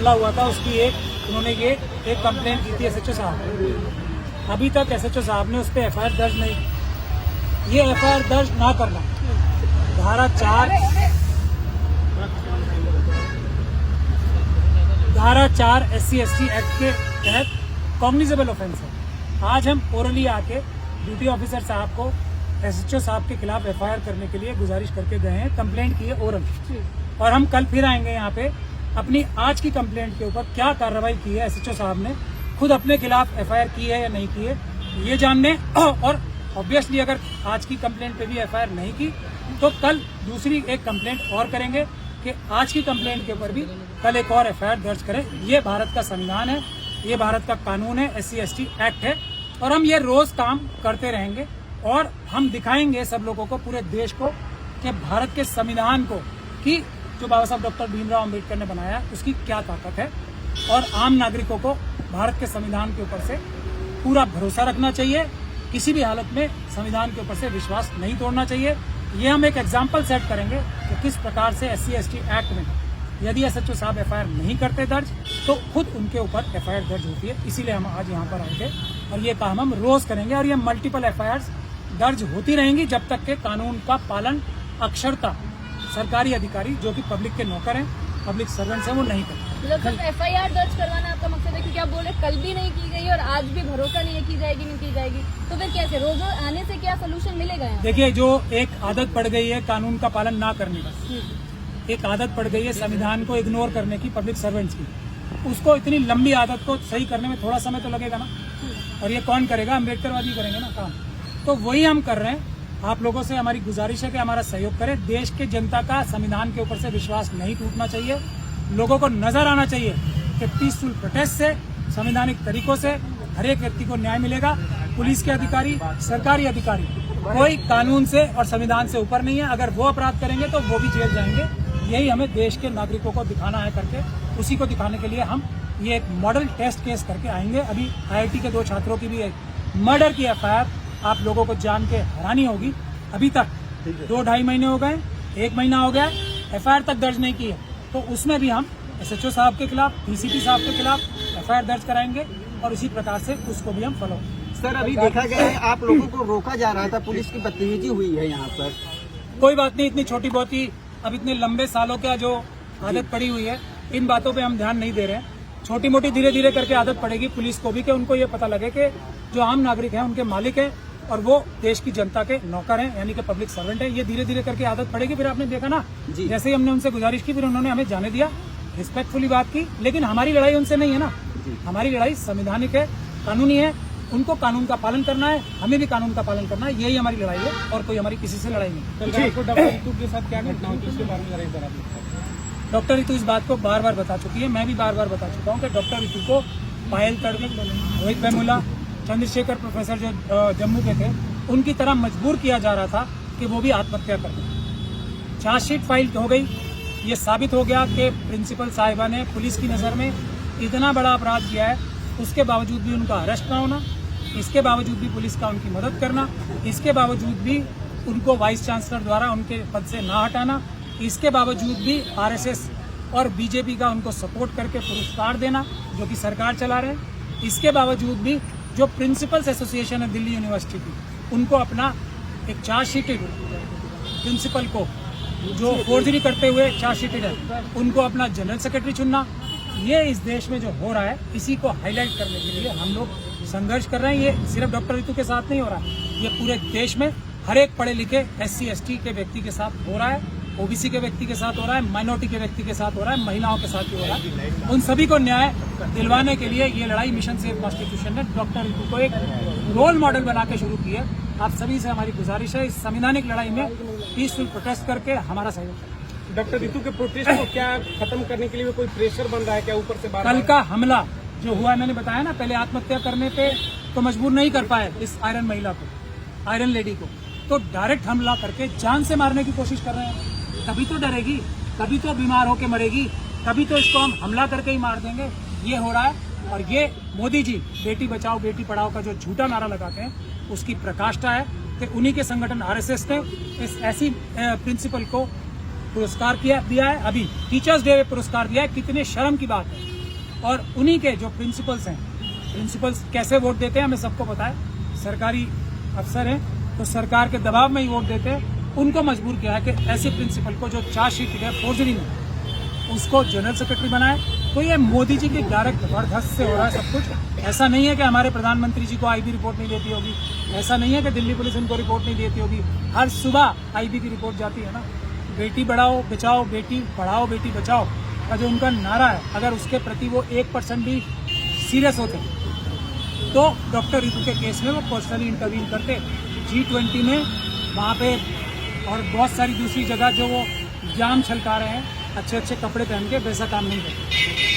हमला हुआ था उसकी उन्होंने एक कंप्लेंट की थी एसएचओ साहब। अभी तक एसएचओ साहब ने उस पर एफआईआर दर्ज नहीं की। ये एफआईआर दर्ज ना करना धारा 4 SC/ST एक्ट के तहत कॉग्निजेबल ऑफेंस है। आज हम ओरली आके ड्यूटी ऑफिसर साहब को एसएचओ साहब के खिलाफ एफआईआर करने के लिए गुजारिश करके गए हैं, कंप्लेंट की है ओरल, और हम कल फिर आएंगे यहाँ पे अपनी आज की कंप्लेंट के ऊपर क्या कार्रवाई की है एसएचओ साहब ने, खुद अपने खिलाफ एफआईआर की है या नहीं की है ये जानने, और ऑब्वियसली अगर आज की कंप्लेंट पे भी एफआईआर नहीं की तो कल दूसरी एक कंप्लेंट और करेंगे कि आज की कंप्लेंट के ऊपर भी कल एक और एफआईआर दर्ज करें। ये भारत का संविधान है, ये भारत का कानून है, SC/ST एक्ट है, और हम ये रोज काम करते रहेंगे और हम दिखाएंगे सब लोगों को, पूरे देश को, कि भारत के संविधान को कि जो बाबा साहब डॉक्टर भीमराव अम्बेडकर ने बनाया उसकी क्या ताकत है, और आम नागरिकों को भारत के संविधान के ऊपर से पूरा भरोसा रखना चाहिए, किसी भी हालत में संविधान के ऊपर से विश्वास नहीं तोड़ना चाहिए। ये हम एक एग्जाम्पल सेट करेंगे कि किस प्रकार से SC/ST एक्ट में यदि एसएचओ साहब एफआईआर नहीं करते दर्ज तो खुद उनके ऊपर एफआईआर दर्ज होती है। इसीलिए हम आज यहाँ पर आए थे और ये काम हम रोज करेंगे, और ये मल्टीपल एफआईआर दर्ज होती रहेंगी जब तक के कानून का पालन अक्षरता सरकारी अधिकारी जो कि पब्लिक के नौकर हैं, पब्लिक सर्वेंट्स हैं, वो नहीं करते। मतलब एफआईआर दर्ज करवाना आपका मकसद है, क्योंकि आप बोले कल भी नहीं की गई और आज भी भरोसा नहीं है की जाएगी नहीं की जाएगी, तो फिर कैसे रोज आने से क्या सोल्यूशन मिलेगा? देखिए, जो एक आदत पड़ गई है कानून का पालन ना करने का, एक आदत पड़ गई है संविधान को इग्नोर करने की पब्लिक सर्वेंट्स की, उसको इतनी लंबी आदत को सही करने में थोड़ा समय तो लगेगा ना, और ये कौन करेगा? अम्बेडकरवादी करेंगे ना काम। तो वही हम कर रहे हैं। आप लोगों से हमारी गुजारिश है कि हमारा सहयोग करें। देश के जनता का संविधान के ऊपर से विश्वास नहीं टूटना चाहिए। लोगों को नजर आना चाहिए कि पीसफुल प्रोटेस्ट से, संवैधानिक तरीकों से हर एक व्यक्ति को न्याय मिलेगा। पुलिस के अधिकारी, सरकारी अधिकारी, कोई कानून से और संविधान से ऊपर नहीं है। अगर वो अपराध करेंगे तो वो भी जेल जाएंगे। यही हमें देश के नागरिकों को दिखाना है करके, उसी को दिखाने के लिए हम ये एक मॉडल टेस्ट केस करके आएंगे। अभी IIT के 2 छात्रों की भी एक मर्डर की एफआईआर आप लोगों को जान के हैरानी होगी, अभी तक 2-2.5 महीने हो गए, 1 महीना हो गया, एफआईआर तक दर्ज नहीं की है। तो उसमें भी हम SHO साहब के खिलाफ, DCP साहब के खिलाफ एफआईआर दर्ज कराएंगे और इसी प्रकार से उसको भी हम फॉलो। सर, अभी देखा गया है आप लोगों को रोका जा रहा था, पुलिस की बदतमीजी हुई है यहाँ पर। कोई बात नहीं, इतनी छोटी बहुत ही, अब इतने लंबे सालों का जो आदत पड़ी हुई है, इन बातों पे हम ध्यान नहीं दे रहे हैं। छोटी मोटी धीरे धीरे करके आदत पड़ेगी पुलिस को भी, कि उनको ये पता लगे कि जो आम नागरिक हैं उनके मालिक हैं और वो देश की जनता के नौकर हैं, यानी कि पब्लिक सर्वेंट है। ये धीरे धीरे करके आदत पड़ेगी। फिर आपने देखा ना, जैसे ही हमने उनसे गुजारिश की फिर उन्होंने हमें जाने दिया, रिस्पेक्टफुली बात की। लेकिन हमारी लड़ाई उनसे नहीं है ना, हमारी लड़ाई संवैधानिक है, कानूनी है। उनको कानून का पालन करना है, हमें भी कानून का पालन करना है। यही हमारी लड़ाई है और कोई हमारी किसी से लड़ाई नहीं। डॉक्टर रितु के साथ क्या घटना हुई उसके बारे में जरा इधर आप। डॉक्टर रितु इस बात को बार बार बता चुकी है, मैं भी बार बार बता चुका हूँ कि डॉक्टर रितु को पायल तड़वी, रोहित वेमुला, चंद्रशेखर प्रोफेसर जो जम्मू के थे, उनकी तरह मजबूर किया जा रहा था कि वो भी आत्महत्या कर दें। चार्जशीट फाइल हो गई, ये साबित हो गया कि प्रिंसिपल साहिबा ने पुलिस की नज़र में इतना बड़ा अपराध किया है, उसके बावजूद भी उनका अरेस्ट ना होना, इसके बावजूद भी पुलिस का उनकी मदद करना, इसके बावजूद भी उनको वाइस चांसलर द्वारा उनके पद से ना हटाना, इसके बावजूद भी RSS और BJP का उनको सपोर्ट करके पुरस्कार देना जो कि सरकार चला रहे हैं, इसके बावजूद भी जो प्रिंसिपल्स एसोसिएशन है दिल्ली यूनिवर्सिटी की, उनको अपना एक चार्जशीटेड प्रिंसिपल को जो फोर्जरी करते हुए चार्जशीटेड है उनको अपना जनरल सेक्रेटरी चुनना, ये इस देश में जो हो रहा है इसी को हाईलाइट करने के लिए हम लोग संघर्ष कर रहे हैं। ये सिर्फ डॉक्टर रितु के साथ नहीं हो रहा है, ये पूरे देश में हर एक पढ़े लिखे SC/ST के व्यक्ति के साथ हो रहा है, OBC के व्यक्ति के साथ हो रहा है, माइनॉरिटी के व्यक्ति के साथ हो रहा है, महिलाओं के साथ भी हो रहा है। उन सभी को न्याय दिलवाने के लिए ये लड़ाई मिशन सेव कॉन्स्टिट्यूशन ने डॉक्टर रितु को एक रोल मॉडल बना के शुरू की है। आप सभी से हमारी गुजारिश है, इस संवैधानिक लड़ाई में पीसफुल प्रोटेस्ट करके हमारा सहयोग करें। डॉक्टर रितु के प्रोटेस्ट को क्या खत्म करने के लिए कोई प्रेशर बन रहा है क्या ऊपर से? कल का हमला जो हुआ, मैंने बताया ना, पहले आत्महत्या करने पे तो मजबूर नहीं कर पाए इस आयरन महिला को, आयरन लेडी को, तो डायरेक्ट हमला करके जान से मारने की कोशिश कर रहे हैं। कभी तो डरेगी, कभी तो बीमार होके मरेगी, कभी तो इसको हम हमला करके ही मार देंगे। ये हो रहा है और ये मोदी जी बेटी बचाओ बेटी पढ़ाओ का जो झूठा नारा लगाते हैं उसकी प्रकाष्ठा है कि उन्हीं के संगठन RSS ने इस ऐसी प्रिंसिपल को पुरस्कार दिया है। अभी टीचर्स डे पे पुरस्कार दिया है। कितने शर्म की बात है और उन्हीं के जो प्रिंसिपल्स हैं, प्रिंसिपल्स कैसे वोट देते हैं हमें सबको पता है, सरकारी अफसर हैं तो सरकार के दबाव में ही वोट देते हैं, उनको मजबूर किया है कि ऐसे प्रिंसिपल को जो चार्जशीट है फोर्जरी में, उसको जनरल सेक्रेटरी बनाए। तो ये मोदी जी की डायरेक्ट जबरदस्त से हो रहा है सब कुछ। ऐसा नहीं है कि हमारे प्रधानमंत्री जी को आईबी रिपोर्ट नहीं देती होगी, ऐसा नहीं है कि दिल्ली पुलिस इनको रिपोर्ट नहीं देती होगी, हर सुबह आईबी की रिपोर्ट जाती है ना। बेटी बढ़ाओ बचाओ, बेटी पढ़ाओ बेटी बचाओ का जो उनका नारा है, अगर उसके प्रति वो 1% भी सीरियस होते तो डॉक्टर रितु के केस में वो पर्सनली इंटरवीन करते। G20 में वहाँ पे और बहुत सारी दूसरी जगह जो वो जाम छलका रहे हैं अच्छे अच्छे कपड़े पहन के, वैसा काम नहीं करते।